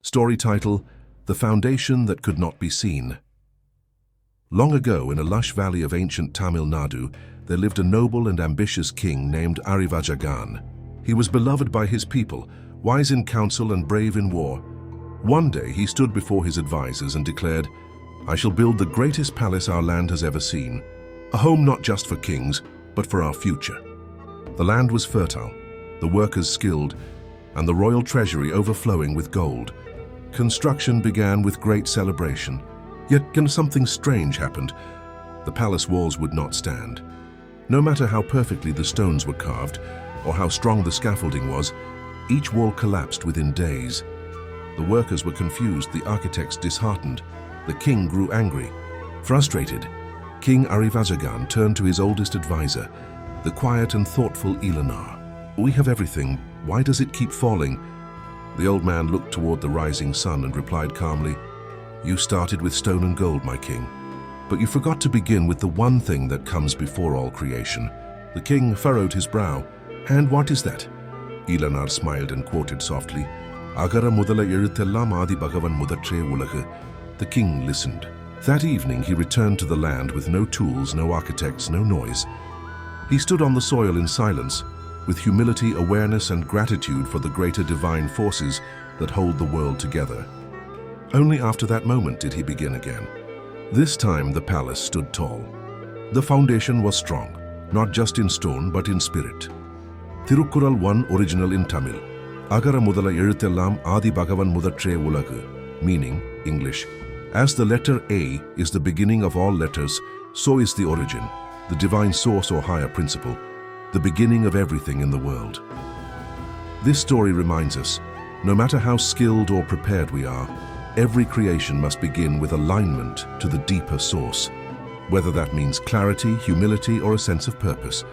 Story title, The Foundation That Could Not Be Seen. Long ago, in a lush valley of ancient Tamil Nadu, there lived a noble and ambitious king named Arivajagan. He was beloved by his people, wise in counsel and brave in war. One day he stood before his advisors and declared, "I shall build the greatest palace our land has ever seen, a home not just for kings, but for our future." The land was fertile, the workers skilled, and the royal treasury overflowing with gold. Construction began with great celebration. Yet something strange happened. The palace walls would not stand. No matter how perfectly the stones were carved, or how strong the scaffolding was, each wall collapsed within days. The workers were confused, the architects disheartened. The king grew angry. Frustrated, King Arivajagan turned to his oldest advisor, the quiet and thoughtful Eleanor. "We have everything. Why does it keep falling?" The old man looked toward the rising sun and replied calmly, "You started with stone and gold, my king, but you forgot to begin with the one thing that comes before all creation." The king furrowed his brow. "And what is that?" Eleanor smiled and quoted softly, "Agara mudala ezhuthellam adi bhagavan mudatre ulagu." The king listened. That evening he returned to the land with no tools, no architects, no noise. He stood on the soil in silence, with humility, awareness, and gratitude for the greater divine forces that hold the world together. Only after that moment did he begin again. This time the palace stood tall. The foundation was strong, not just in stone but in spirit. Thirukkural 1 original in Tamil. Agara mudala ezhuthellam adi bhagavan mudatre ulagu, meaning, English, as the letter A is the beginning of all letters, so is the origin, the divine source or higher principle, the beginning of everything in the world. This story reminds us, no matter how skilled or prepared we are, every creation must begin with alignment to the deeper source, whether that means clarity, humility, or a sense of purpose.